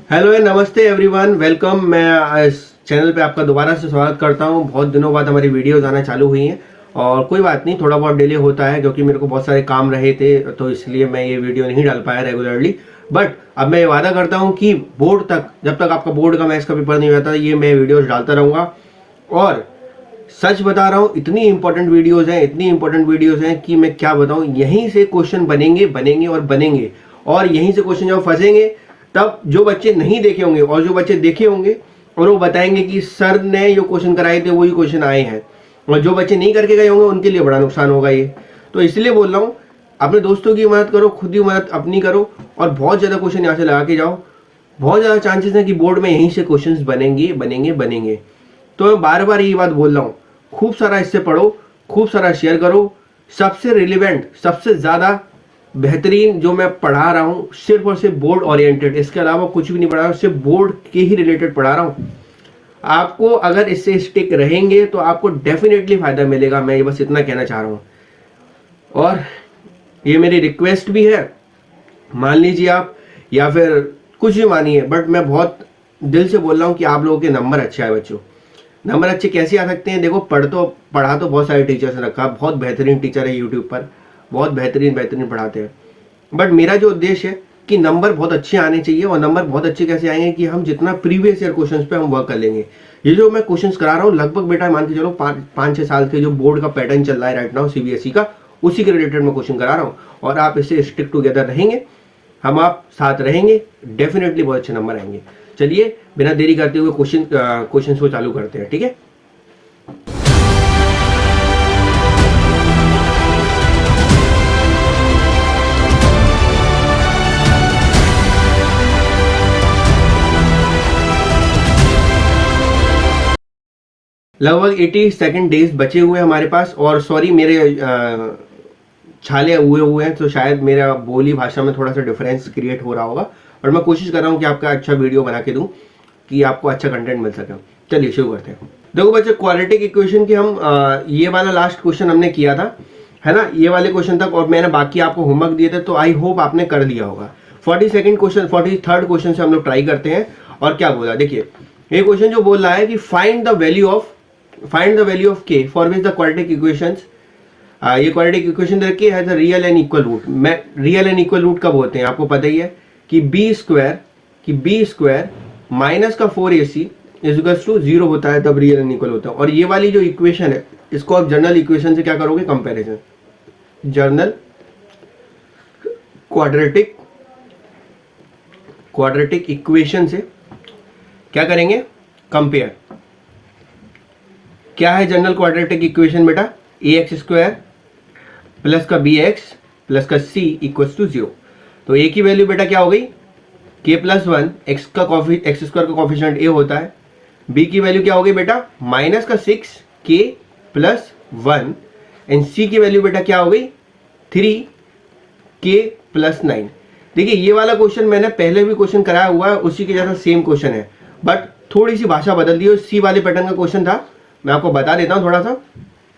Hello and नमस्ते everyone, welcome. मैं इस चैनल पे आपका दोबारा से स्वागत करता हूँ। बहुत दिनों बाद हमारी वीडियोस आना चालू हुई हैं और कोई बात नहीं, थोड़ा बहुत डिले होता है क्योंकि मेरे को बहुत सारे काम रहे थे, तो इसलिए मैं ये वीडियो नहीं डाल पाया रेगुलरली। बट अब मैं ये वादा करता हूँ कि बोर्ड तक, जब तक आपका बोर्ड का मैथ्स का पेपर नहीं हो जाता, ये मैं वीडियोज़ डालता रहूँगा। और सच बता रहा हूँ, इतनी इंपॉर्टेंट वीडियोज़ हैं कि मैं क्या बताऊँ। यहीं से क्वेश्चन बनेंगे और यहीं से क्वेश्चन जब फंसेंगे, तब जो बच्चे नहीं देखे होंगे और जो बच्चे देखे होंगे और वो बताएंगे कि सर ने जो क्वेश्चन कराए थे वही क्वेश्चन आए हैं, और जो बच्चे नहीं करके गए होंगे उनके लिए बड़ा नुकसान होगा ये। तो इसलिए बोल रहा हूँ, अपने दोस्तों की मदद करो, खुद की मदद अपनी करो और बहुत ज़्यादा क्वेश्चन यहाँ से लगा के जाओ। बहुत ज़्यादा चांसेस हैं कि बोर्ड में यहीं से क्वेश्चन बनेंगे। तो मैं बार बार ये बात बोल रहा हूँ, खूब सारा इससे पढ़ो, खूब सारा शेयर करो। सबसे रिलेवेंट, सबसे ज़्यादा बेहतरीन जो मैं पढ़ा रहा हूँ सिर्फ और सिर्फ बोर्ड ओरिएंटेड, इसके अलावा कुछ भी नहीं पढ़ा रहा हूँ, सिर्फ बोर्ड के ही रिलेटेड पढ़ा रहा हूँ। आपको अगर इससे स्टिक रहेंगे तो आपको डेफिनेटली फायदा मिलेगा। मैं ये बस इतना कहना चाह रहा हूँ और ये मेरी रिक्वेस्ट भी है, मान लीजिए आप या फिर कुछ भी मानिए, बट मैं बहुत दिल से बोल रहा हूँ कि आप लोगों के नंबर अच्छे आए। बच्चों, नंबर अच्छे कैसे आ सकते हैं? देखो, पढ़ा तो बहुत सारे टीचर्स ने रखा, बहुत बेहतरीन टीचर है यूट्यूब पर, बहुत बेहतरीन पढ़ाते हैं। बट मेरा जो उद्देश्य है कि नंबर बहुत अच्छे आने चाहिए। और नंबर बहुत अच्छे कैसे आएंगे कि हम जितना प्रीवियस ईयर क्वेश्चंस पे हम वर्क कर लेंगे। ये जो मैं क्वेश्चंस करा रहा हूँ, लगभग बेटा मान के चलो 5-6 साल के जो बोर्ड का पैटर्न चल रहा है राइट नाउ सीबीएसई का, उसी के रिलेटेड मैं क्वेश्चन करा रहा हूँ। और आप इससे स्टिक टुगेदर रहेंगे, हम आप साथ रहेंगे, डेफिनेटली बहुत अच्छे नंबर आएंगे। चलिए बिना देरी करते हुए क्वेश्चन को चालू करते हैं, ठीक है। लगभग 82 डेज बचे हुए हैं हमारे पास। और सॉरी, मेरे छाले हुए हैं, तो शायद मेरा बोली भाषा में थोड़ा सा डिफरेंस क्रिएट हो रहा होगा। और मैं कोशिश कर रहा हूँ कि आपका अच्छा वीडियो बना के दूँ कि आपको अच्छा कंटेंट मिल सके। चलिए शुरू करते हैं। देखो बच्चे, क्वाड्रेटिक इक्वेशन की हम ये वाला लास्ट क्वेश्चन हमने किया था, है ना, ये वाले क्वेश्चन तक। और मैंने बाकी आपको होमवर्क दिए थे, तो आई होप आपने कर लिया होगा। 43rd क्वेश्चन से हम लोग ट्राई करते हैं। और क्या बोला, देखिए ये क्वेश्चन जो बोल रहा है कि find the value of k for which the quadratic equations, ये क्वाड्रेटिक इक्वेशन रखी है रियल एंड इक्वल रूट। मैं रियल एंड इक्वल रूट कब होते हैं आपको पता ही है कि बी स्क्वायर माइनस का 4ac इज इक्वल्स टू 0 होता है, तब रियल एंड इक्वल होता है। और ये वाली जो इक्वेशन है, इसको आप जनरल इक्वेशन से क्या करोगे, कंपैरिजन। जनरल क्वाड्रेटिक इक्वेशन से क्या करेंगे, कंपेयर। क्या है जनरल क्वाड्रेटिक इक्वेशन बेटा? ax स्क्वायर प्लस का bx प्लस का c इक्वल्स टू 0। तो a की वैल्यू बेटा क्या हो गई, k प्लस 1, x स्क्वायर का कॉफिशिएंट a होता है। b की वैल्यू क्या हो गई बेटा, माइनस का 6k प्लस 1, एंड c की वैल्यू बेटा क्या हो गई, 3k प्लस 9। देखिए ये वाला क्वेश्चन मैंने पहले भी क्वेश्चन कराया हुआ है, उसी के जैसा सेम क्वेश्चन है, बट थोड़ी सी भाषा बदल दी है। सी वाले पैटर्न का क्वेश्चन था, मैं आपको बता देता हूँ थोड़ा सा।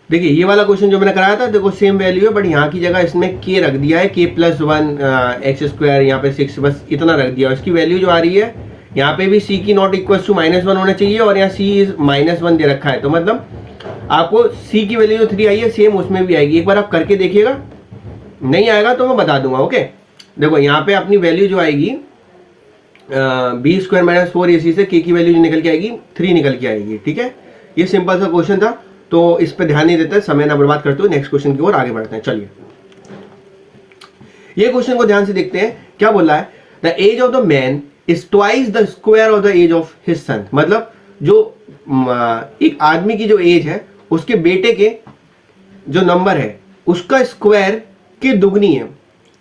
देखिए ये वाला क्वेश्चन जो मैंने कराया था, देखो सेम वैल्यू है, बट यहाँ की जगह इसमें k रख दिया है, k प्लस 1 एक्स स्क्वायर, यहाँ पे 6, बस इतना रख दिया। इसकी वैल्यू जो आ रही है यहाँ पे भी c की नॉट इक्वल टू -1 होना चाहिए, और यहाँ c इज -1 दे रखा है। तो मतलब आपको c की वैल्यू जो 3 आई है, सेम उसमें भी आएगी। एक बार आप करके देखिएगा, नहीं आएगा तो मैं बता दूंगा, ओके। देखो यहाँ पे अपनी वैल्यू जो आएगी बी स्क्वायर माइनस 4ac से k की वैल्यू जो निकल के आएगी 3 निकल के आएगी, ठीक है। ये सिंपल सा क्वेश्चन था, तो इस पे ध्यान नहीं देते, समय ना बर्बाद करते हुए नेक्स्ट क्वेश्चन की ओर आगे बढ़ते हैं। चलिए ये क्वेश्चन को ध्यान से देखते हैं, क्या बोल रहा है, the age of the man is twice the square of the age of his son. मतलब जो एक आदमी की जो एज है, उसके बेटे के जो नंबर है उसका स्क्वायर की दुगनी है।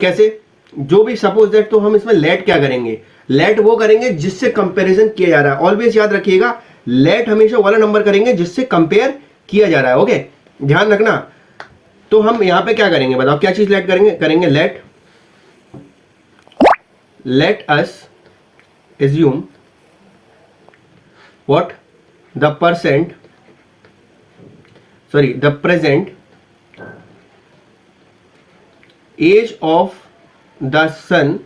कैसे? जो भी सपोज दैट, तो हम इसमें लेट क्या करेंगे, लेट वो करेंगे जिससे कंपैरिजन किया जा रहा है। ऑलवेज याद रखिएगा, लेट हमेशा वाला नंबर करेंगे जिससे कंपेयर किया जा रहा है, ओके, ध्यान रखना। तो हम यहां पे क्या करेंगे, बताओ क्या चीज लेट करेंगे let us assume what the present age of the son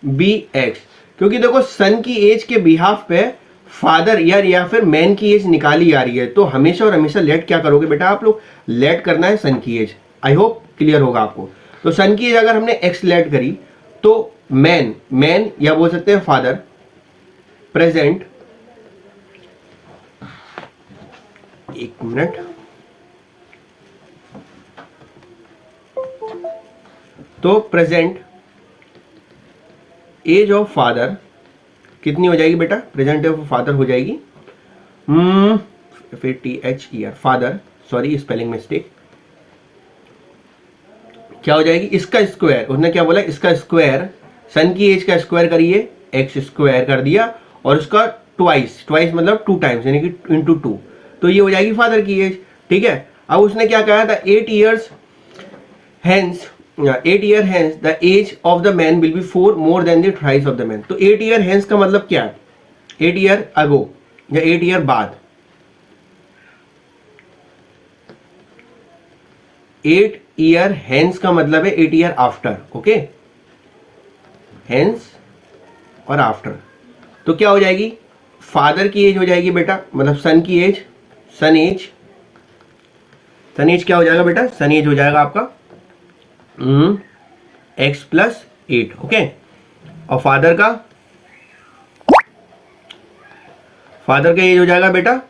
be x. क्योंकि देखो सन की एज के बिहाफ पे फादर या फिर मैन की एज निकाली जा रही है, तो हमेशा और हमेशा लेट क्या करोगे बेटा आप लोग, लेट करना है सन की एज। आई होप क्लियर होगा आपको। तो सन की एज अगर हमने एक्स लेट करी तो मैन या बोल सकते हैं फादर प्रेजेंट, एक मिनट, तो प्रेजेंट एज ऑफ फादर कितनी हो जाएगी बेटा, प्रेजेंट एज ऑफ फादर हो जाएगी फिर THER father, sorry spelling mistake, क्या हो जाएगी, इसका स्क्वायर, उसने क्या बोला इसका स्क्वायर, सन की एज का स्क्वायर करिए, एक्स स्क्वायर कर दिया और उसका ट्वाइस मतलब 2 टाइम्स यानी कि इंटू 2, तो ये हो जाएगी फादर की एज। ठीक है, अब उसने क्या कहा था 8 year hence the age of the man will be 4 more than the thrice of the man. तो 8 ईयर हेंस का मतलब क्या है, 8 ईयर अगो या 8 ईयर बाद, 8 ईयर हेंस का मतलब है 8 ईयर आफ्टर। ओके, हेंस और आफ्टर, तो क्या हो जाएगी, फादर की एज हो जाएगी बेटा, मतलब सन की एज, सन एज क्या हो जाएगा बेटा, सन एज हो जाएगा आपका x प्लस 8। ओके, और फादर का एज हो जाएगा बेटा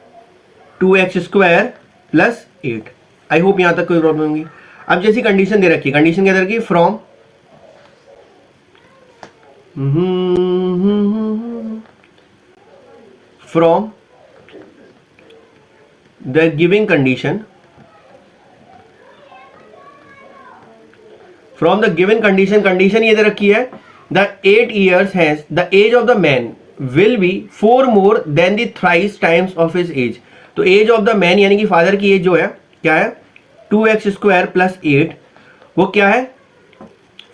2x स्क्वायर प्लस 8। आई होप यहां तक कोई प्रॉब्लम होगी। अब जैसी कंडीशन दे रखी है, कंडीशन क्या दे रखी है, from the giving condition, from the given condition, condition ये दे रखी है the 8 years has the age of the man will be 4 more than the thrice times of his age. तो एज ऑफ द मैन यानी कि father की as जो है क्या है 2x स्क्वायर प्लस 8, वो क्या है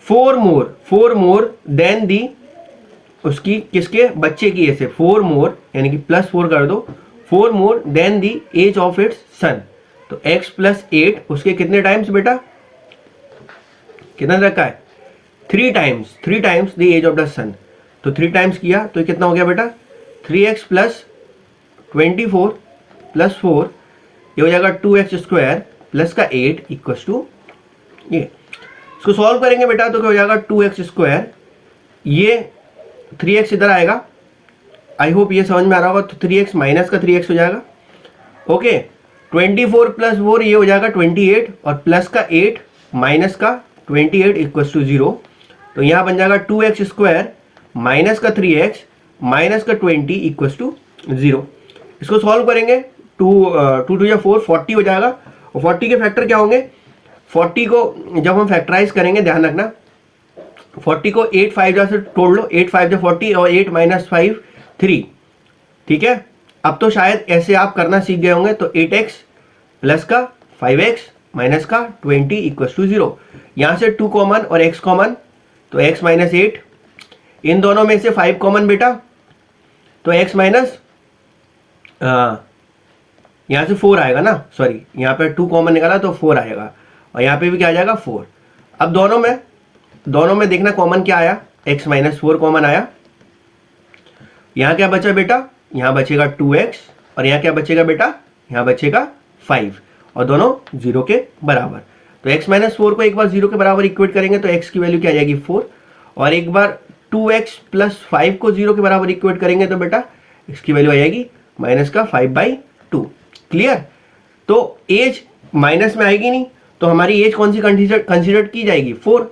4 मोर देन दी, उसकी किसके बच्चे की एज से 4 मोर यानी कि प्लस 4 कर दो, 4 more than the age of its son. तो x प्लस 8 उसके कितने टाइम्स बेटा, कितना रखा है 3 times the age of the son. तो 3 टाइम्स किया तो कितना हो गया बेटा 3x प्लस 24 प्लस 4, ये हो जाएगा 2x स्क्वायर प्लस का 8 इक्वल्स टू ये। इसको सॉल्व करेंगे बेटा तो क्या हो जाएगा 2x स्क्वायर, ये 3x इधर आएगा, आई होप ये समझ में आ रहा होगा। तो 3x माइनस का 3x हो जाएगा। ओके, 24 प्लस 4 ये हो जाएगा 28 और प्लस का 8 माइनस का 28 इक्वल्स टू 0। तो यहाँ बन जाएगा 2x स्क्वायर माइनस का 3x माइनस का 20 इक्वल्स टू 0। इसको सॉल्व करेंगे 2 या 4 40 हो जाएगा। और 40 के फैक्टर क्या होंगे, 40 को जब हम फैक्टराइज करेंगे ध्यान रखना 40 को 8 5 से तोड़ लो, 8 5 40 और 8 माइनस 5 3। ठीक है, अब तो शायद ऐसे आप करना सीख गए होंगे। तो 8x प्लस का 5x माइनस का 20 इक्वल्स टू 0। यहाँ से 2 कॉमन और x कॉमन, तो x माइनस 8, इन दोनों में से 5 कॉमन बेटा, तो x माइनस यहाँ से 4 आएगा ना, सॉरी यहाँ पे 2 कॉमन निकाला तो 4 आएगा और यहाँ पे भी क्या आ जाएगा 4। अब दोनों में देखना कॉमन क्या आया, x माइनस 4 कॉमन आया। यहाँ क्या बचा बेटा, यहाँ बचेगा 2x और यहाँ क्या बचेगा बेटा, यहाँ बचेगा 5 और दोनों 0 के बराबर। तो x माइनस 4 को एक बार 0 के बराबर इक्वेट करेंगे तो x की वैल्यू क्या आ जाएगी 4, और एक बार 2x प्लस 5 को 0 के बराबर इक्वेट करेंगे तो बेटा x की वैल्यू आ जाएगी माइनस का 5/2। क्लियर, तो एज माइनस में आएगी नहीं, तो हमारी एज कौन सी कंसिडर की जाएगी 4।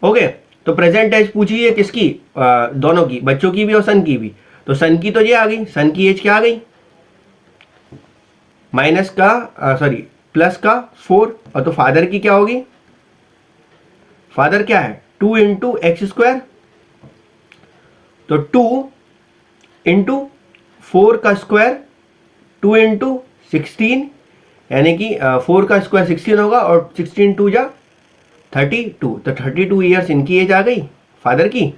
ओके, तो प्रेजेंट एज पूछी है किसकी, दोनों की, बच्चों की भी और सन की भी। तो सन की तो ये आ गई, सन की एज क्या आ गई माइनस का सॉरी प्लस का 4, और तो फादर की क्या होगी, फादर क्या है 2 इंटू एक्स स्क्वायर, तो 2 इंटू 4 का स्क्वायर 2 इंटू 16 यानी कि 4 का स्क्वायर 16 होगा और 16 2 जा 32, तो 32 ईयर्स इनकी एज आ गई फादर की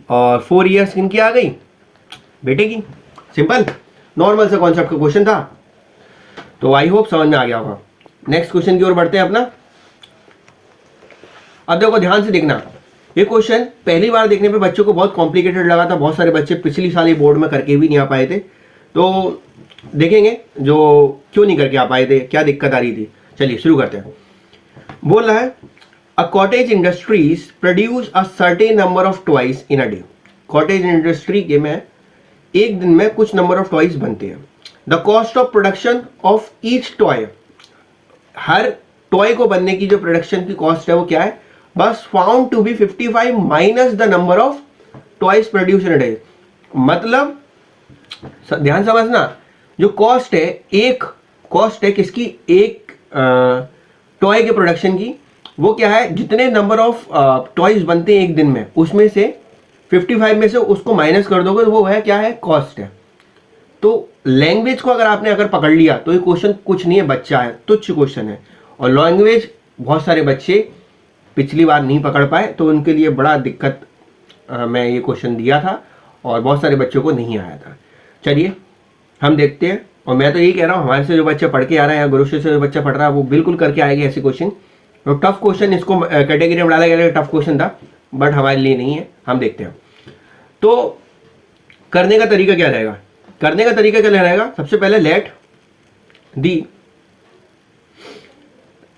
और 4 ईयर्स इनकी आ गई बेटे की। सिंपल नॉर्मल सा कॉन्सेप्ट का क्वेश्चन था, तो आई होप समझ में आ गया होगा। नेक्स्ट क्वेश्चन की ओर बढ़ते हैं अपना। अब देखो ध्यान से देखना, ये क्वेश्चन पहली बार देखने पे बच्चों को बहुत कॉम्प्लिकेटेड लगा था, बहुत सारे बच्चे पिछली साल ये बोर्ड में करके भी नहीं आ पाए थे। तो देखेंगे जो क्यों नहीं करके आ पाए थे, क्या दिक्कत आ रही थी। चलिए शुरू करते हैं। बोल रहा है a cottage industries produce a certain number of toys in a day. Cottage industry के में एक दिन में कुछ नंबर ऑफ टॉयज बनते हैं। The cost of production of each toy, her toy को बनने की जो प्रोडक्शन की कॉस्ट है वो क्या है, बस found to be 55 minus the number of toys produce in a day. मतलब ध्यान समझना, जो कॉस्ट है, एक कॉस्ट है किसकी, एक टॉय के प्रोडक्शन की, वो क्या है, जितने नंबर ऑफ टॉयज बनते हैं एक दिन में उसमें से 55 में से उसको माइनस कर दोगे तो वो है क्या है, कॉस्ट है। तो लैंग्वेज को अगर पकड़ लिया तो ये क्वेश्चन कुछ नहीं है, बच्चा है, तुच्छ क्वेश्चन है। और लैंग्वेज बहुत सारे बच्चे पिछली बार नहीं पकड़ पाए तो उनके लिए बड़ा दिक्कत मैं ये क्वेश्चन दिया था और बहुत सारे बच्चों को नहीं आया था। चलिए हम देखते हैं। और मैं तो यही कह रहा हूँ, हमारे से जो बच्चे पढ़ के आ रहे हैं या गुरु से जो बच्चा पढ़ रहा है वो बिल्कुल करके आएगा ऐसे क्वेश्चन। तो टफ क्वेश्चन इसको कैटेगरी में डाला गया, टफ क्वेश्चन था, बट हमारे लिए नहीं है। हम देखते हैं तो करने का तरीका क्या रहेगा। करने का तरीका क्या रहेगा, सबसे पहले let the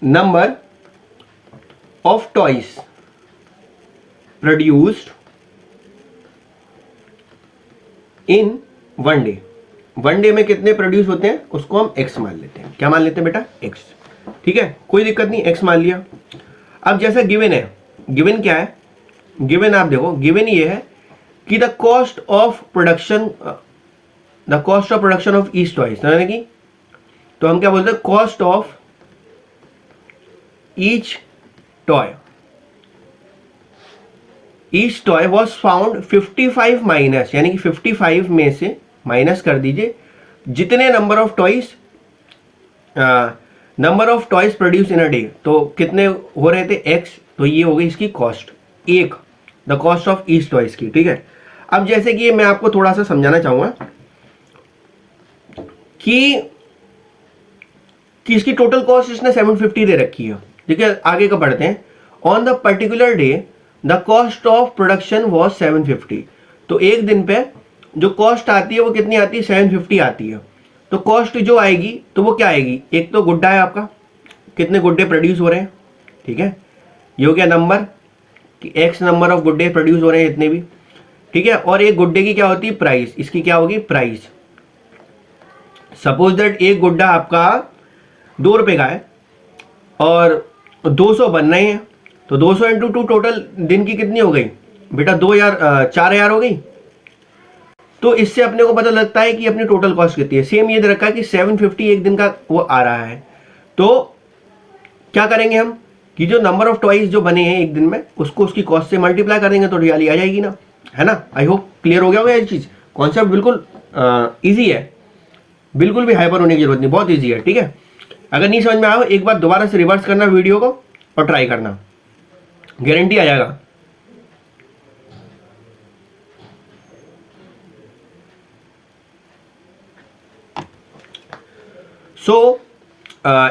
number of toys produced in one day. One day में कितने प्रोड्यूस होते हैं उसको हम एक्स मान लेते हैं। क्या मान लेते हैं बेटा, एक्स। ठीक है, कोई दिक्कत नहीं, एक्स मान लिया। अब जैसा गिवन है, गिवन क्या है, गिवन आप देखो, गिवन ये है कि the cost of production of each toys, यानी कि तो हम क्या बोलते हैं, cost of each toy was found 55 minus, यानी कि 55 में से माइनस कर दीजिए जितने number of toys produce in a day. तो कितने हो रहे थे, एक्स, तो ये हो गई इसकी कॉस्ट, एक, the cost of each toys की। ठीक है, अब जैसे कि मैं आपको थोड़ा सा समझाना चाहूंगा कि इसकी टोटल कॉस्ट इसने 750 दे रखी है। ठीक है, आगे का पढ़ते हैं। On the particular day the cost of production was 750। तो एक दिन पे जो कॉस्ट आती है वो कितनी आती है, 750 आती है। तो कॉस्ट जो आएगी तो वो क्या आएगी, एक तो गुड्डा है आपका, कितने गुड्डे प्रोड्यूस हो रहे हैं। ठीक है, ये हो गया नंबर कि एक्स नंबर ऑफ गुड्डे प्रोड्यूस हो रहे हैं इतने भी। ठीक है, और एक गुड्डे की क्या होती है, प्राइस, इसकी क्या होगी, प्राइस। सपोज दैट एक गुड्डा आपका 2 रुपए का है और 200 बन रहे हैं, तो 200 इंटू 2 टोटल दिन की कितनी हो गई बेटा, 4000 हो गई। तो इससे अपने को पता लगता है कि अपनी टोटल कॉस्ट कितनी है। सेम ये दे रखा है कि 750 एक दिन का वो आ रहा है। तो क्या करेंगे हम कि जो नंबर ऑफ टॉयज जो बने हैं एक दिन में उसको उसकी कॉस्ट से मल्टीप्लाई कर देंगे तो रियली आ जाएगी ना, है ना। आई होप क्लियर हो गया होगा ये चीज। कॉन्सेप्ट बिल्कुल ईजी है, बिल्कुल भी हाइपर होने की जरूरत नहीं, बहुत ईजी है। ठीक है, अगर नहीं समझ में आया एक बार दोबारा से रिवर्स करना वीडियो को और ट्राई करना, गारंटी आ जाएगा।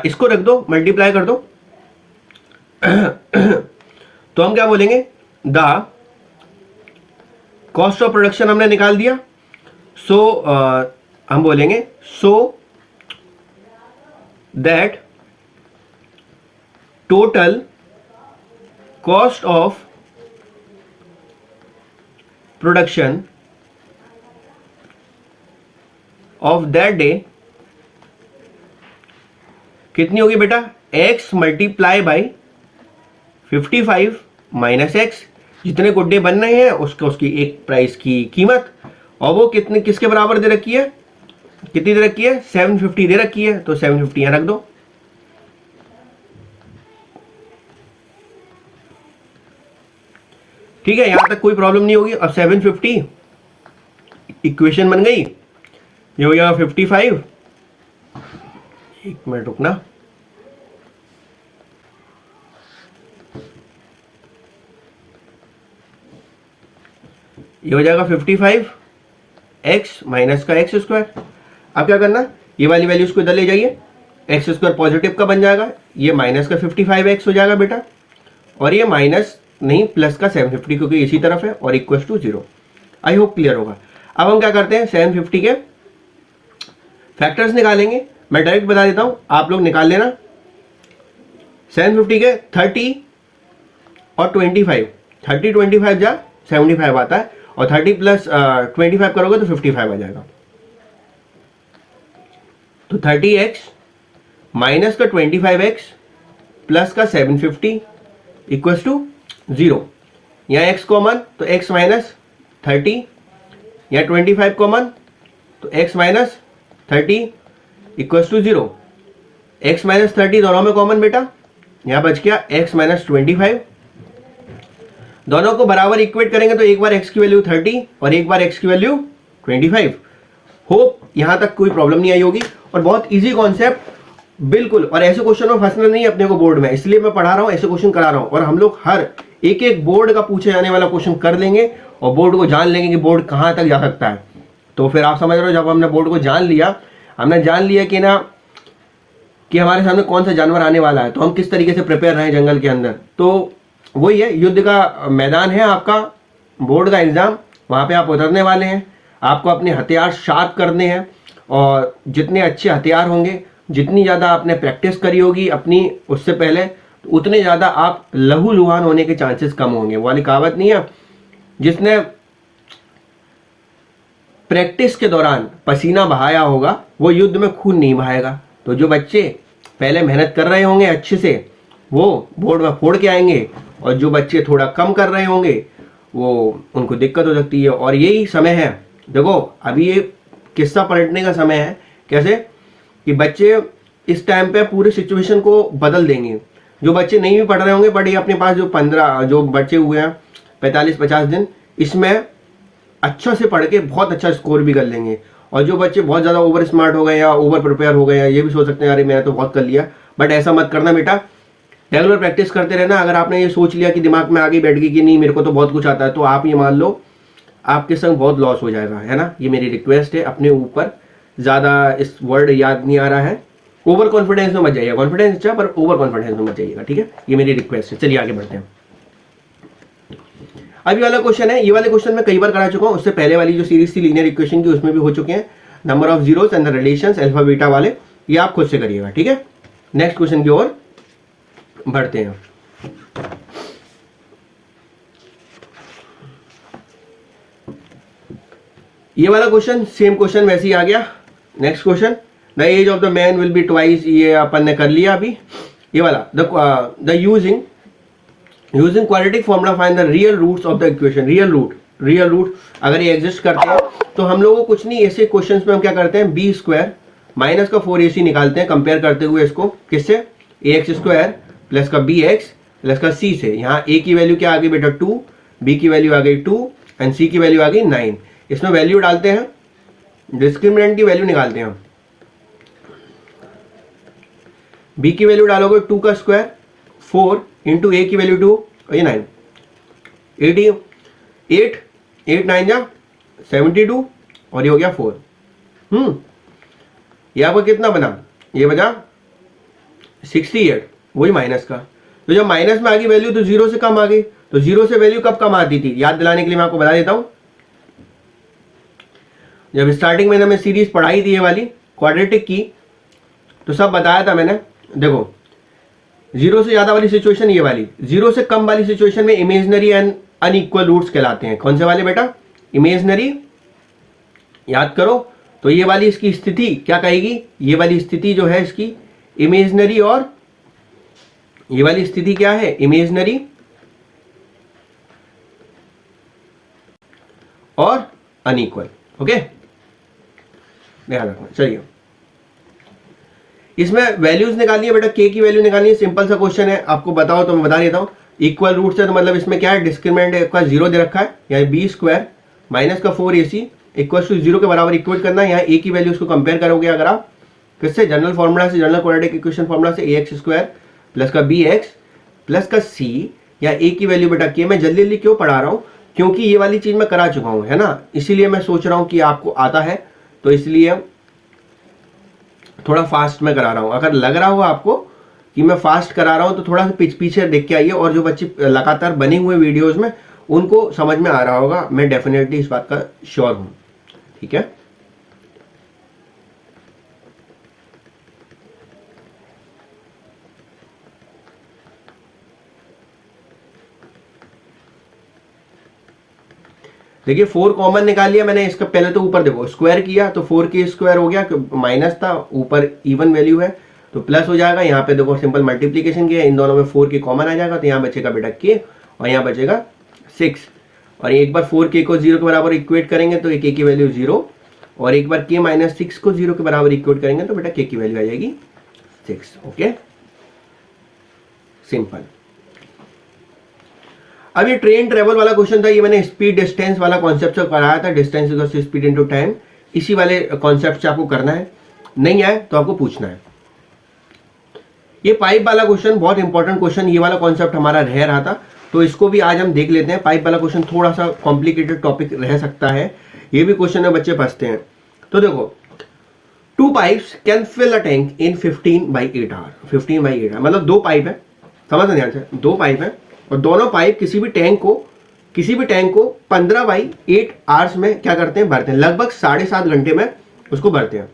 इसको रख दो, मल्टीप्लाई कर दो। तो हम क्या बोलेंगे, द कॉस्ट ऑफ प्रोडक्शन हमने निकाल दिया। हम बोलेंगे so that total cost of production of that day कितनी होगी बेटा, x multiply by 55 minus x. जितने गुड्डे बन रहे हैं उसकी एक प्राइस की कीमत, और वो किसके बराबर दे रखी है, कितनी दे रखी है, 750 दे रखी है। तो 750 यहां रख दो। ठीक है, यहां तक कोई प्रॉब्लम नहीं होगी। अब 750 इक्वेशन बन गई, ये हो गया 55। एक मिनट रुकना, ये हो जाएगा 55 एक्स माइनस का एक्स स्क्वायर। अब क्या करना, ये वाली वैल्यूज को इधर ले जाइए, एक्स स्क्वायर पॉजिटिव का बन जाएगा, ये माइनस का 55 एक्स हो जाएगा बेटा, और ये माइनस नहीं प्लस का 750 क्योंकि इसी तरफ है और equal to 0। I hope clear होगा। अब हम क्या करते हैं 750 के फैक्टर्स निकालेंगे। मैं डायरेक्ट बता देता हूं, आप लोग निकाल लेना। 750 के 30 और 25, 30 25 जा 75 आता है और 30 प्लस 25 करोगे तो 55 आ जाएगा। तो 30x माइनस का 25x प्लस का 750 इक्वल्स टू 0। यहाँ x कॉमन तो x माइनस 30, यहाँ 25 कॉमन तो x minus 30 equals to 0। x minus 30 दोनों में कॉमन बेटा, यहाँ बच गया x माइनस 25। दोनों को बराबर इक्वेट करेंगे तो एक बार x की वैल्यू 30 और एक बार x की वैल्यू 25। होप यहाँ तक कोई प्रॉब्लम नहीं आई होगी और बहुत इजी कॉन्सेप्ट बिल्कुल। और ऐसे क्वेश्चन में फंसना नहीं अपने को बोर्ड में, इसलिए मैं पढ़ा रहा हूँ, ऐसे क्वेश्चन करा रहा हूँ। और हम लोग हर एक एक बोर्ड का पूछे जाने वाला क्वेश्चन कर लेंगे और बोर्ड को जान लेंगे कि बोर्ड कहाँ तक जा सकता है। तो फिर आप समझ रहे हो, जब हमने बोर्ड को जान लिया, हमने जान लिया कि ना कि हमारे सामने कौन सा जानवर आने वाला है, तो हम किस तरीके से प्रिपेयर रहें जंगल के अंदर। तो वही है, युद्ध का मैदान है आपका बोर्ड का एग्जाम, वहाँ पे आप उतरने वाले हैं। आपको अपने हथियार शार्प करने हैं और जितने अच्छे हथियार होंगे, जितनी ज़्यादा आपने प्रैक्टिस करी होगी अपनी उससे पहले, तो उतने ज़्यादा आप लहूलुहान होने के चांसेस कम होंगे। वो वाली कहावत नहीं है, जिसने प्रैक्टिस के दौरान पसीना बहाया होगा वो युद्ध में खून नहीं बहाएगा। तो जो बच्चे पहले मेहनत कर रहे होंगे अच्छे से, वो बोर्ड में फोड़ के आएंगे, और जो बच्चे थोड़ा कम कर रहे होंगे वो उनको दिक्कत हो सकती है। और यही समय है, देखो अभी ये किस्सा पलटने का समय है। कैसे कि बच्चे इस टाइम पे पूरे सिचुएशन को बदल देंगे। जो बच्चे नहीं भी पढ़ रहे होंगे, बट ये अपने पास जो बच्चे हुए हैं 45-50 दिन, इसमें अच्छा से पढ़ के बहुत अच्छा स्कोर भी कर लेंगे। और जो बच्चे बहुत ज़्यादा ओवर स्मार्ट हो गए या ओवर प्रिपेयर हो गए हैं, ये भी सोच सकते हैं अरे मैंने तो बहुत कर लिया। बट ऐसा मत करना बेटा, रेगुलर प्रैक्टिस करते रहना। अगर आपने ये सोच लिया कि दिमाग में आगे बैठ गई कि नहीं मेरे को तो बहुत कुछ आता है, तो आप ये मान लो आपके संग बहुत लॉस हो जाएगा, है ना। ये मेरी रिक्वेस्ट है, अपने ऊपर ज़्यादा इस वर्ड याद नहीं आ रहा है, ओवर कॉन्फिडेंस में मत जाइएगा। कॉन्फिडेंस अच्छा, पर ओवर कॉन्फिडेंस में मत जाइएगा, ठीक है। ये मेरी रिक्वेस्ट है। चलिए आगे बढ़ते हैं। अभी वाला क्वेश्चन है, ये वाले क्वेश्चन मैं कई बार करा चुका हूँ। उससे पहले वाली जो सीरीज थी लीनियर इक्वेशन की, उसमें भी हो चुके हैं। Number of zeros and the relations alpha beta वाले, ये आप खुद से करिएगा, ठीक है। नेक्स्ट क्वेश्चन की ओर बढ़ते हैं। ये वाला क्वेश्चन सेम क्वेश्चन वैसे ही आ गया। Next question, the age of the man will be twice, ये अपन ने कर लिया अभी। ये वाला the using quadratic formula find the real roots of the equation. Real root अगर ये एग्जिस्ट करते हैं तो हम लोगों को कुछ नहीं, ऐसे क्वेश्चंस में हम क्या करते हैं, बी स्क्वायर माइनस का 4ac निकालते हैं, कंपेयर करते हुए इसको किससे, ax स्क्वायर प्लस का bx प्लस का c से। यहाँ a की वैल्यू क्या आ गई बेटा 2, b की वैल्यू आ गई 2 एंड c की वैल्यू आ गई 9। इसमें वैल्यू डालते हैं, डिस्क्रिमिनेंट की वैल्यू निकालते हैं हम। b की वैल्यू डालोगे 2 का स्क्वायर 4 इंटू a की वैल्यू 2 और ये 9, 8 9 जा 72 और ये हो गया 4। ये आपका कितना बना, ये बचा 68, वही माइनस का। तो जब माइनस में आ गई वैल्यू तो जीरो से कम आ गई। तो जीरो से वैल्यू कब कम आती थी, याद दिलाने के लिए मैं आपको बता देता हूं। जब स्टार्टिंग में मैंने सीरीज पढ़ाई थी ये वाली क्वाड्रेटिक की, तो सब बताया था मैंने। देखो जीरो से ज्यादा वाली सिचुएशन ये वाली, जीरो से कम वाली सिचुएशन में इमेजिनरी एंड अनइक्वल रूट्स कहलाते हैं। कौन से वाले बेटा, इमेजिनरी, याद करो। तो ये वाली इसकी स्थिति क्या कहेगी, ये वाली स्थिति जो है इसकी इमेजिनरी, और ये वाली स्थिति क्या है, इमेजिनरी और अनइक्वल। ओके, ध्यान रखना। चलिए इसमें वैल्यूज निकालनी है बेटा, के की वैल्यू निकालनी है। सिंपल सा क्वेश्चन है, आपको बताओ तो मैं बता देता हूं। इक्वल रूट से तो मतलब इसमें क्या है, डिस्क्रिमिनेंट का 0 दे रखा है, यानी बी स्क्वायर माइनस का 4ac इक्वल टू 0 के बराबर इक्वेट करना है। यहाँ a की वैल्यू उसको कंपेयर करोगे अगर आप किससे, जनरल फॉर्मूला से, जनरल क्वाड्रेटिक इक्वेशन फॉर्मूला से, ax स्क्वायर प्लस का bx प्लस का c, या a की वैल्यू बेटा k। मैं जल्दी जल्दी क्यों पढ़ा रहा हूँ, क्योंकि ये वाली चीज मैं करा चुका हूँ, है ना। इसीलिए मैं सोच रहा हूँ कि आपको आता है, तो इसलिए थोड़ा फास्ट में करा रहा हूँ। अगर लग रहा हो आपको कि मैं फास्ट करा रहा हूँ, तो थोड़ा सा पीछे देख के आइए, और जो बच्चे लगातार बने हुए वीडियोस में उनको समझ में आ रहा होगा, मैं डेफिनेटली इस बात का श्योर हूँ। ठीक है, देखिए 4 कॉमन निकाल लिया मैंने, इसका पहले तो ऊपर देखो स्क्वायर किया तो 4 के स्क्वायर हो गया, माइनस था, ऊपर इवन वैल्यू है तो प्लस हो जाएगा। यहाँ पे देखो सिंपल मल्टीप्लीकेशन किया, इन दोनों में 4 के कॉमन आ जाएगा, तो यहाँ बचेगा बेटा के, और यहाँ बचेगा 6। और एक बार 4 के को 0 के बराबर इक्वेट करेंगे तो के की वैल्यू 0, और एक बार के माइनस 6 को 0 के बराबर इक्वेट करेंगे तो बेटा के की वैल्यू आ जाएगी 6। Okay, simple. अब ये ट्रेन ट्रेवल वाला क्वेश्चन था, ये मैंने स्पीड डिस्टेंस वाला कॉन्सेप्ट से कराया था, distance equals to speed into time. इसी वाले कॉन्सेप्ट से आपको करना है, नहीं आए तो आपको पूछना है। ये पाइप वाला क्वेश्चन बहुत इंपॉर्टेंट क्वेश्चन, ये वाला कॉन्सेप्ट हमारा रह रहा था, तो इसको भी आज हम देख लेते हैं। पाइप वाला क्वेश्चन थोड़ा सा कॉम्प्लिकेटेड टॉपिक रह सकता है, ये भी क्वेश्चन में बच्चे फंसते हैं। तो देखो, 2 pipes can fill a tank in 15/8 hour. 15/8 मतलब 2 पाइप है, समझना ध्यान से, 2 पाइप है, और दोनों पाइप किसी भी टैंक को 15/8 आवर्स में क्या करते हैं, भरते हैं, लगभग 7.5 घंटे में उसको भरते हैं।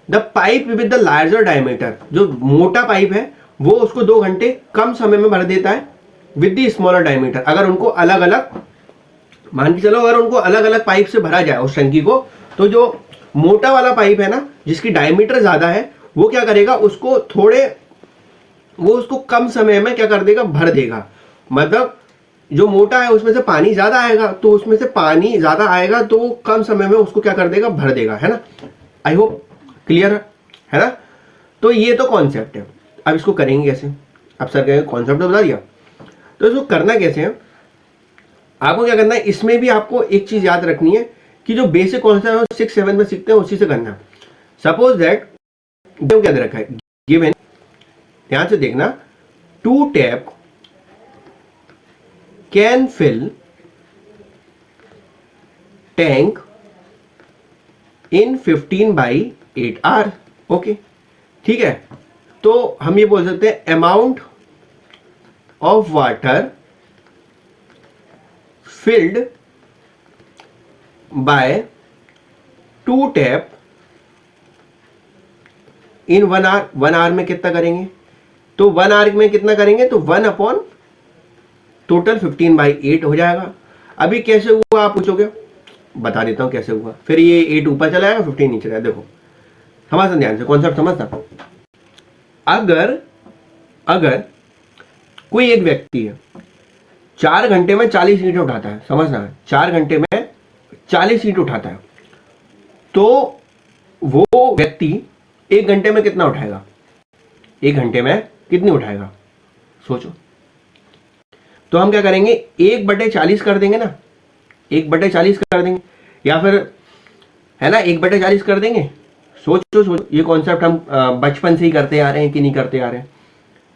The pipe with the larger diameter, जो मोटा पाइप है वो उसको 2 घंटे कम समय में भर देता है विद द स्मॉलर डायमीटर। अगर उनको अलग अलग मान के चलो, अगर उनको अलग अलग पाइप से भरा जाए उस टंकी को, तो जो मोटा वाला पाइप है ना, जिसकी डायमीटर ज्यादा है, वो क्या करेगा, उसको कम समय में क्या कर देगा, भर देगा। मतलब जो मोटा है उसमें से पानी ज्यादा आएगा, तो उसमें से पानी ज्यादा आएगा तो वो कम समय में उसको क्या कर देगा, भर देगा, है ना। आई होप क्लियर है ना। तो ये तो कॉन्सेप्ट है। अब इसको करेंगे कैसे, अब सर कहेंगे कॉन्सेप्ट तो बता दिया, तो इसको करना कैसे है, आपको क्या करना है, इसमें भी आपको एक चीज याद रखनी है कि जो बेसिक कॉन्सेप्ट है 6-7 में सीखते हैं उसी से करना है। सपोज दैट क्या दे रखा है, गिवन, ध्यान से देखना, 2 tap can fill tank in 15/8 hour. Okay, ठीक है। तो हम ये बोल सकते हैं amount of water filled by 2 tap in 1 hour. 1 hour में कितना करेंगे, तो 1 आवर में कितना करेंगे, तो 1 अपॉन टोटल 15/8 हो जाएगा। अभी कैसे हुआ आप पूछोगे, बता देता हूं कैसे हुआ। फिर ये 8 ऊपर चला जाएगा, 15 नीचे जाएगा। देखो समझना ध्यान से, कॉन्सेप्ट समझना। अगर कोई एक व्यक्ति है 4 घंटे में 40 ईंट उठाता है, समझना है, 4 घंटे में 40 ईंट उठाता है, तो वो व्यक्ति 1 घंटे में कितना उठाएगा, 1 घंटे में कितनी उठाएगा, सोचो। तो हम क्या करेंगे, 1/40 कर देंगे ना, 1/40 कर देंगे, या फिर है ना 1/40 कर देंगे। सोचो, ये कॉन्सेप्ट हम बचपन से ही करते आ रहे हैं कि नहीं करते आ रहे हैं।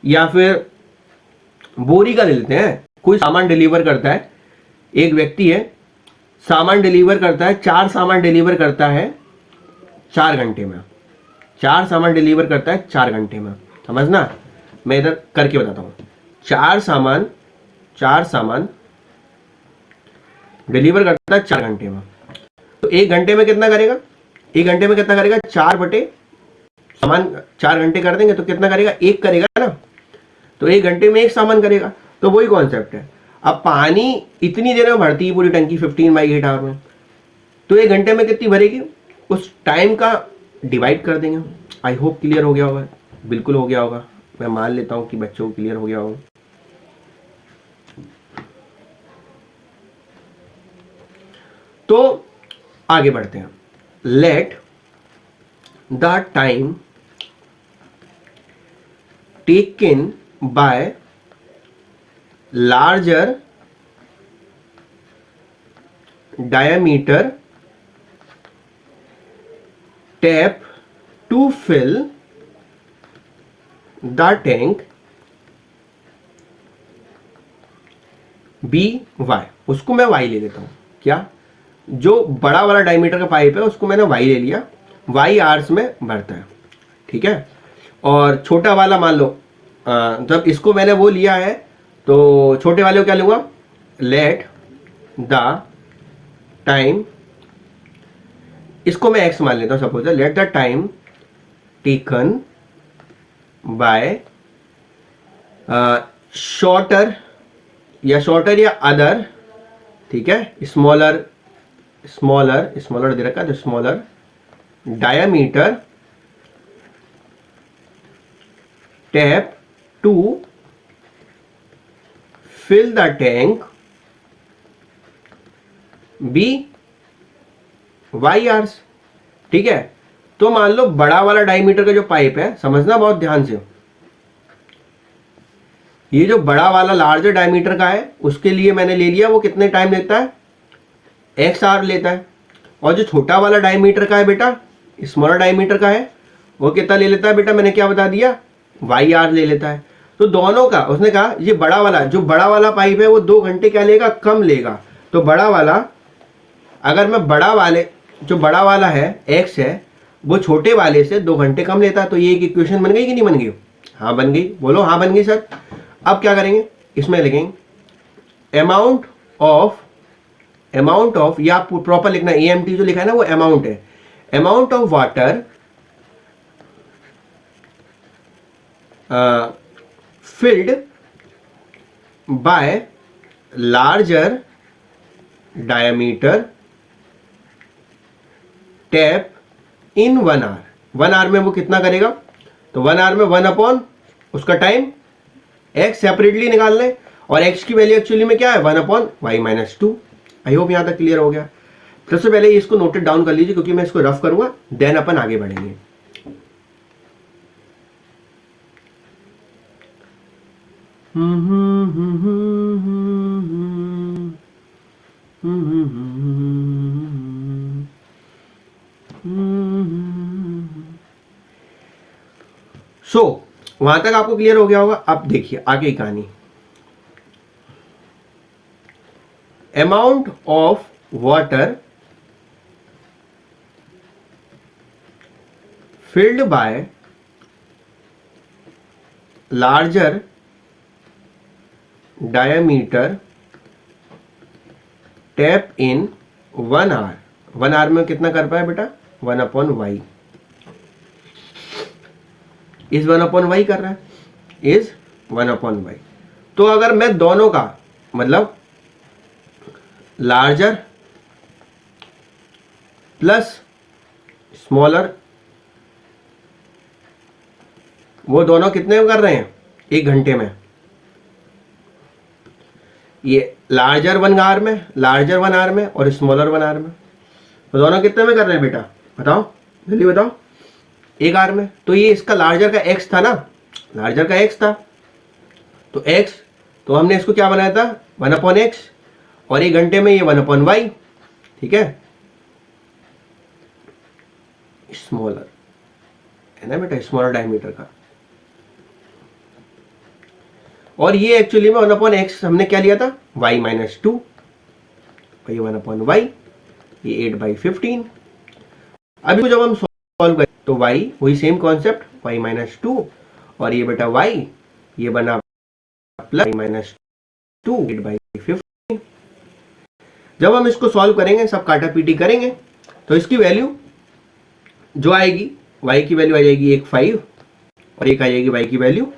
या फिर बोरी का ले लेते हैं, कोई सामान डिलीवर करता है, एक व्यक्ति है, सामान डिलीवर करता है, 4 सामान डिलीवर करता है 4 घंटे में, 4 सामान डिलीवर करता है 4 घंटे में, समझना। मैं इधर करके बताता हूँ, 4 सामान डिलीवर करता है 4 घंटे में, तो 1 घंटे में कितना करेगा, 1 घंटे में कितना करेगा, 4 सामान 4 घंटे कर देंगे तो कितना करेगा, 1 करेगा ना, तो 1 घंटे में 1 सामान करेगा। तो वही कॉन्सेप्ट है। अब पानी इतनी देर में भरती है पूरी टंकी 15/8 आवर में, तो 1 घंटे में कितनी भरेगी, उस टाइम का डिवाइड कर देंगे। आई होप क्लियर हो गया होगा, बिल्कुल हो गया होगा, मैं मान लेता हूं कि बच्चों को क्लियर हो गया होगा। तो आगे बढ़ते हैं। Late the time taken bye larger diameter tap to fill the tank by, उसको मैं y ले लेता हूं। क्या, जो बड़ा वाला डायमीटर का पाइप है उसको मैंने y ले लिया, y आवर्स में भरता है, ठीक है। और छोटा वाला मान लो जब इसको मैंने वो लिया है तो छोटे वाले को क्या लूँगा, लेट द टाइम, इसको मैं x मान लेता हूँ suppose, let the time taken by shorter या अदर, ठीक है, स्मॉलर दे रखा है, smaller diameter tap to fill the tank be y hours. ठीक है, तो मान लो बड़ा वाला डायमीटर का जो पाइप है, समझना बहुत ध्यान से, ये जो बड़ा वाला लार्जर डायमीटर का है उसके लिए मैंने ले लिया, वो कितने टाइम लेता है, एक्स आर लेता है। और जो छोटा वाला डायमीटर का है बेटा, स्मॉलर डायमीटर का है, वो कितना ले लेता है बेटा, मैंने क्या बता दिया, वाई आर ले लेता है। तो दोनों का उसने कहा ये बड़ा वाला, जो बड़ा वाला पाइप है वो 2 घंटे क्या लेगा, कम लेगा। तो बड़ा वाला, अगर मैं बड़ा वाले, जो बड़ा वाला है एक्स है, वो छोटे वाले से 2 घंटे कम लेता है। तो ये एक इक्वेशन बन गई कि नहीं बन गई, हाँ बन गई, बोलो हाँ बन गई सर। अब क्या करेंगे, इसमें लिखेंगे अमाउंट ऑफ, या प्रॉपर लिखना, AMT जो लिखा है ना वो अमाउंट है, amount of water filled by larger diameter tap in 1 hour। 1 hour में वो कितना करेगा, तो 1 hour में 1 अपॉन उसका टाइम, x सेपरेटली निकाल लें, और x की वैल्यू एक्चुअली में क्या है, 1 upon y minus 2। I hope यहां तक क्लियर हो गया। सबसे पहले इसको नोटेड डाउन कर लीजिए, क्योंकि मैं इसको रफ करूंगा, देन अपन आगे बढ़ेंगे। सो वहां तक आपको क्लियर हो गया होगा। अब देखिए आगे की कहानी, amount of water filled by larger diameter tap in 1 hour। 1 hour में कितना कर पाए बेटा, 1 upon y, is 1 upon y कर रहा है, इज 1 अपॉन वाई। तो अगर मैं दोनों का मतलब लार्जर प्लस स्मॉलर, वो दोनों कितने में कर रहे हैं, 1 घंटे में। ये लार्जर 1 आवर में, लार्जर 1 आवर में और स्मॉलर 1 आवर में, तो दोनों कितने में कर रहे हैं बेटा, बताओ जल्दी बताओ, 1 आवर में। तो ये इसका लार्जर का x था ना, लार्जर का x था, तो x, तो हमने इसको क्या बनाया था, 1 अपॉन एक्स, और 1 घंटे में ये 1 अपॉन वाई। ठीक है, स्मॉलर है ना बेटा, स्मॉलर डायमीटर का, और ये एक्चुअली में 1 अपॉन एक्स हमने क्या लिया था, y माइनस 2, और ये 1 अपॉन वाई, ये 8/15। अभी जब हम सॉल्व करें तो y वही सेम कॉन्सेप्ट, y माइनस 2, और ये बेटा y, ये बना प्लस y माइनस 2, 8/15। जब हम इसको सॉल्व करेंगे, सब काटा पीटी करेंगे, तो इसकी वैल्यू जो आएगी, y की वैल्यू आ जाएगी 1 5, और एक आ जाएगी y की वैल्यू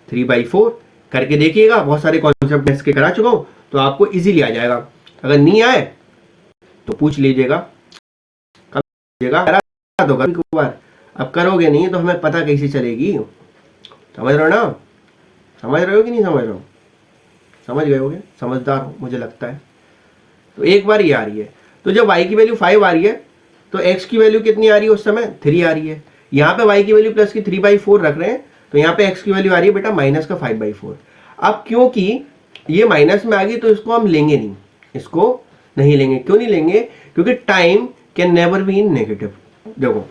3/4। करके देखिएगा, बहुत सारे कॉन्सेप्ट इसके करा चुका हूं, तो आपको इजीली आ जाएगा। अगर नहीं आए तो पूछ लीजिएगा, तो अब करोगे नहीं तो हमें पता कैसे चलेगी, समझ रहे हो ना, समझ रहे हो कि नहीं समझ रहे हो, समझ गए होगे, समझदार हो मुझे लगता है। तो एक बार ये आ रही है, तो जब y की वैल्यू 5 आ रही है तो x की वैल्यू कितनी आ रही है, उस समय 3 आ रही है। यहाँ पे y की वैल्यू प्लस की 3/4 रख रहे हैं, तो यहाँ पे x की वैल्यू आ रही है बेटा माइनस का 5/4। अब क्योंकि ये माइनस में आ गई तो इसको हम लेंगे नहीं, इसको नहीं लेंगे। क्यों नहीं लेंगे, क्योंकि time can never be in negative. देखो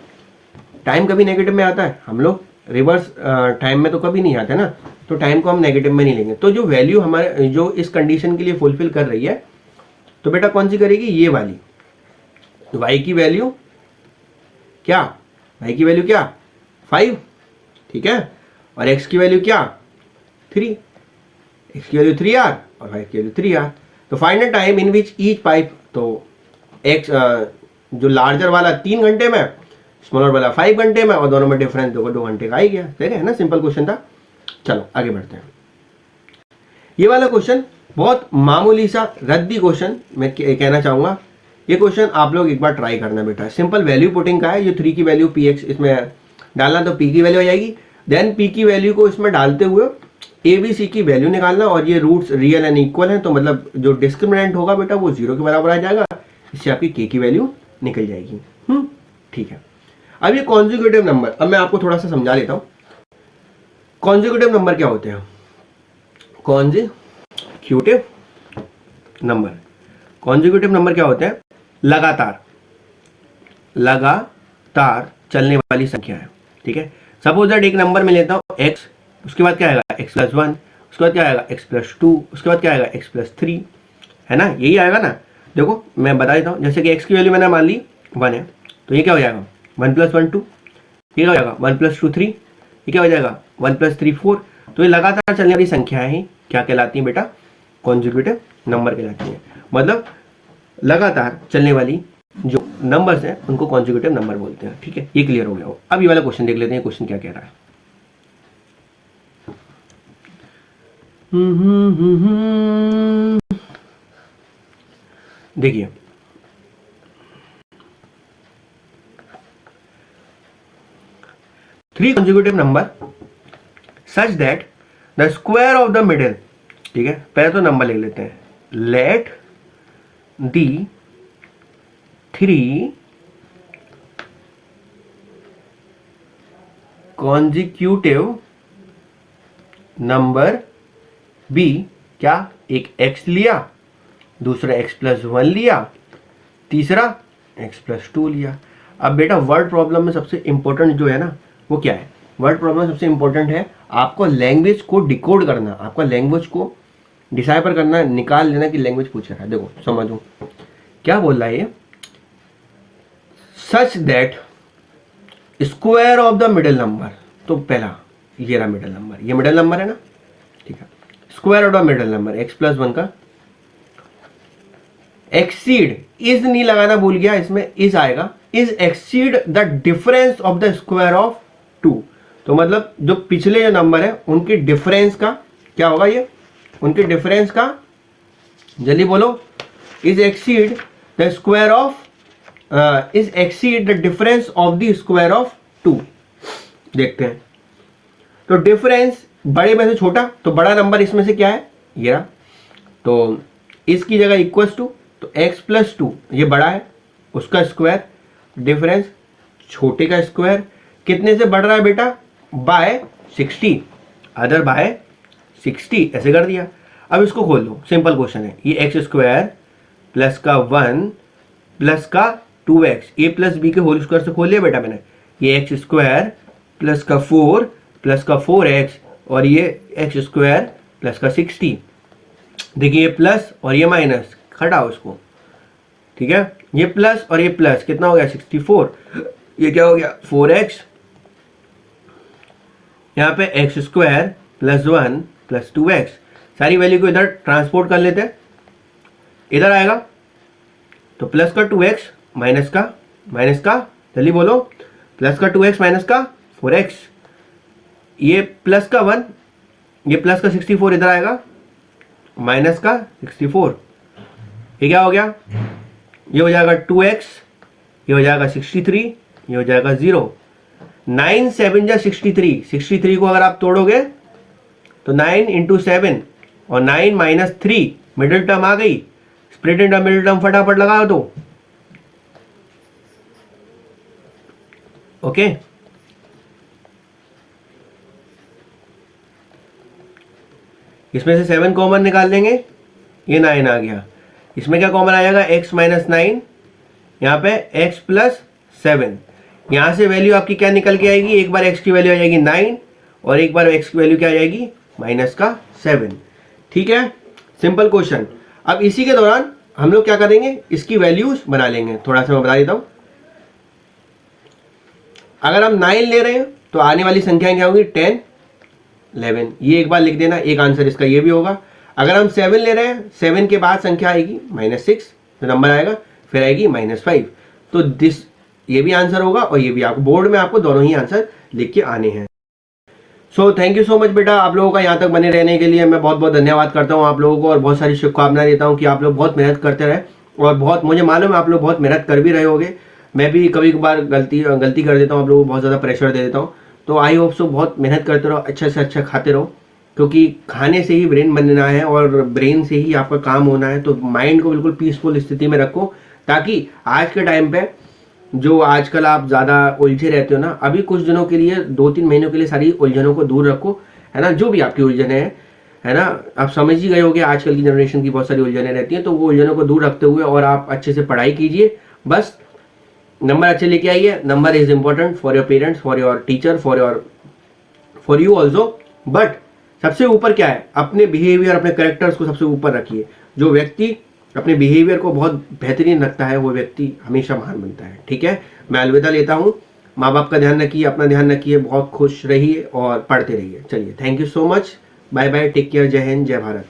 टाइम कभी नेगेटिव में आता है, हम लोग रिवर्स टाइम में तो कभी नहीं आते ना, तो टाइम को हम नेगेटिव में नहीं लेंगे। तो जो वैल्यू हमारे जो इस कंडीशन के लिए फुलफिल कर रही है, तो बेटा कौन सी करेगी, ये वाली। y की वैल्यू क्या, y की वैल्यू क्या 5, ठीक है, और x की वैल्यू क्या 3, x की वैल्यू 3r और y की वैल्यू 3r। तो find the time in which each pipe, तो x जो लार्जर वाला 3 घंटे में, स्मॉलर वाला 5 घंटे में, और दोनों में डिफरेंस 2 घंटे का आ ही गया। ठीक है ना, सिंपल क्वेश्चन था। चलो आगे बढ़ते हैं। ये वाला क्वेश्चन बहुत मामूली सा रद्दी क्वेश्चन मैं कहना चाहूंगा। ये क्वेश्चन आप लोग एक बार ट्राई करना बेटा। सिंपल वैल्यू पुटिंग का है। ये 3 की वैल्यू px इसमें डालना, तो p की वैल्यू आ जाएगी। देन p की वैल्यू को इसमें डालते हुए a b c की वैल्यू निकालना, और ये रूट्स रियल एंड इक्वल हैं, तो मतलब जो डिस्क्रिमिनेंट होगा बेटा वो 0 के बराबर आ जाएगा। इससे आपकी k की वैल्यू निकल जाएगी। ठीक है। अब ये कॉन्जिक्यूटिव नंबर, अब मैं आपको थोड़ा सा समझा लेता हूँ। कॉन्जिक्यूटिव नंबर क्या होते हैं? कॉन्जिक्यूटिव नंबर क्या होते हैं? लगातार चलने वाली संख्या है। ठीक है। सपोज दैट एक नंबर में लेता हूँ x, उसके बाद क्या आएगा x + 1, उसके बाद क्या आएगा x + 2, उसके बाद क्या आएगा x + 3, है ना, यही आएगा ना। देखो मैं बता देता हूँ, जैसे कि x की वैल्यू मैंने मान ली 1 है, तो ये क्या हो जाएगा 1 + 1 2, ये क्या हो जाएगा 1 + 2 3, ये क्या हो जाएगा 1 + 3 4। तो ये लगातार चलने वाली संख्याएं ही क्या कहलाती हैं बेटा? कॉन्जिक्यूटिव नंबर कहलाती हैं। मतलब लगातार चलने वाली जो नंबर्स हैं उनको कॉन्जिक्यूटिव नंबर बोलते हैं। ठीक है, ये क्लियर हो गया हो। अब ये वाला क्वेश्चन देख लेते हैं, क्वेश्चन क्या कह रहा है। देखिए, three consecutive number such that the square of the middle, ठीक है, पहले तो नंबर लिख लेते हैं। Let the 3 consecutive number be, क्या, एक x लिया, दूसरा x + 1 लिया, तीसरा x + 2 लिया। अब बेटा वर्ड प्रॉब्लम में सबसे इंपॉर्टेंट जो है ना वो क्या है? वर्ड प्रॉब्लम सबसे इंपॉर्टेंट है आपको लैंग्वेज को डिकोड करना, आपका लैंग्वेज को डिसाइफर करना, निकाल लेना कि लैंग्वेज पूछ रहा है। देखो समझो क्या बोल रहा है ये, such that square of the middle number. तो पहला ये रहा मिडिल नंबर, ये मिडिल नंबर है ना, ठीक है। Square of the middle number x + 1 का एक्सीड, इज नहीं लगाना भूल गया, इसमें इज आएगा, is exceed the difference of the square of 2। तो मतलब जो पिछले जो नंबर है उनकी डिफरेंस का क्या होगा, ये उनके डिफरेंस का, जल्दी बोलो, is exceed the square of, is exceed the difference of the square of 2। देखते हैं, तो डिफरेंस बड़े में से छोटा, तो बड़ा नंबर इसमें से क्या है, ये रहा, तो इसकी जगह इक्वल्स टू, तो x + 2 ये बड़ा है, उसका स्क्वायर, डिफरेंस छोटे का स्क्वायर, कितने से बढ़ रहा है बेटा, बाय 60, अदर बाय 60, ऐसे कर दिया। अब इसको खोल दो, सिंपल क्वेश्चन है, ये x² प्लस का 1 प्लस का 2x, a + b के होल स्क्वायर से खोल लिया बेटा मैंने। ये x² प्लस का 4 प्लस का 4x, और ये x² प्लस का 60। देखिए ये प्लस और ये माइनस, हटाओ इसको, ठीक है। ये प्लस और ये प्लस कितना हो गया 64, ये क्या हो गया 4x, यहाँ पे x² + 1 + 2x, सारी वैल्यू को इधर ट्रांसपोर्ट कर लेते हैं, इधर आएगा तो प्लस का 2x माइनस का जल्दी बोलो, प्लस का 2x माइनस का 4x, ये प्लस का 1, ये प्लस का 64 इधर आएगा, माइनस का 64, ये क्या हो गया, ये हो जाएगा 2x, ये हो जाएगा 63, ये हो जाएगा 0। 9 7 जा 63, 63 को अगर आप तोड़ोगे तो 9 × 7 और 9 - 3 मिडिल टर्म आ गई, split in the middle term फटाफट लगा दो, ओके। इसमें से 7 कॉमन निकाल लेंगे, ये 9 आ गया, इसमें क्या कॉमन आ जाएगा x - 9, यहाँ पे x + 7, यहाँ से वैल्यू आपकी क्या निकल के आएगी, एक बार x की वैल्यू आ जाएगी 9 और एक बार x की वैल्यू क्या आ जाएगी -7, ठीक है। Simple question. अब इसी के दौरान हम लोग क्या करेंगे, इसकी वैल्यूज बना लेंगे। थोड़ा सा मैं बता देता हूँ, अगर हम 9 ले रहे हैं तो आने वाली संख्याएं क्या होंगी 10, 11, ये एक बार लिख देना, एक आंसर इसका ये भी होगा। अगर हम 7 ले रहे हैं, 7 के बाद संख्या आएगी -6, तो नंबर आएगा, फिर आएगी -5, तो दिस ये भी आंसर होगा और ये भी। आपको बोर्ड में आपको दोनों ही आंसर लिख के आने हैं। So thank you so much बेटा, आप लोगों का यहाँ तक बने रहने के लिए मैं बहुत बहुत धन्यवाद करता हूँ आप लोगों को, और बहुत सारी शुभकामनाएं देता हूँ कि आप लोग बहुत मेहनत करते रहे, और बहुत मुझे मालूम है आप लोग बहुत मेहनत कर भी रहे होगे। मैं भी कभी कभार गलती कर देता हूँ, आप लोगों को बहुत ज़्यादा प्रेशर दे देता हूँ, तो आई होप सो बहुत मेहनत करते रहो, अच्छे से अच्छा खाते रहो, क्योंकि खाने से ही ब्रेन बनना है और ब्रेन से ही आपका काम होना है। तो माइंड को बिल्कुल पीसफुल स्थिति में रखो, ताकि आज के टाइम पे जो आजकल आप ज़्यादा उलझे रहते हो ना, अभी कुछ दिनों के लिए 2-3 महीनों के लिए सारी उलझनों को दूर रखो, है ना। जो भी आपकी उलझने हैं, है ना, आप समझ ही गए होगे आजकल की जनरेशन की बहुत सारी उलझने रहती हैं, तो वो उलझनों को दूर रखते हुए और आप अच्छे से पढ़ाई कीजिए, बस नंबर अच्छे लेके आइए। Number is important for your parents, for your teacher, for you also, but सबसे ऊपर क्या है, अपने बिहेवियर, अपने करेक्टर्स को सबसे ऊपर रखिए। जो व्यक्ति अपने बिहेवियर को बहुत बेहतरीन रखता है वो व्यक्ति हमेशा महान बनता है। ठीक है, मैं अलविदा लेता हूँ। माँ बाप का ध्यान रखिए, अपना ध्यान रखिए, बहुत खुश रहिए और पढ़ते रहिए। चलिए, thank you so much, bye bye, take care, जय हिंद, जय भारत।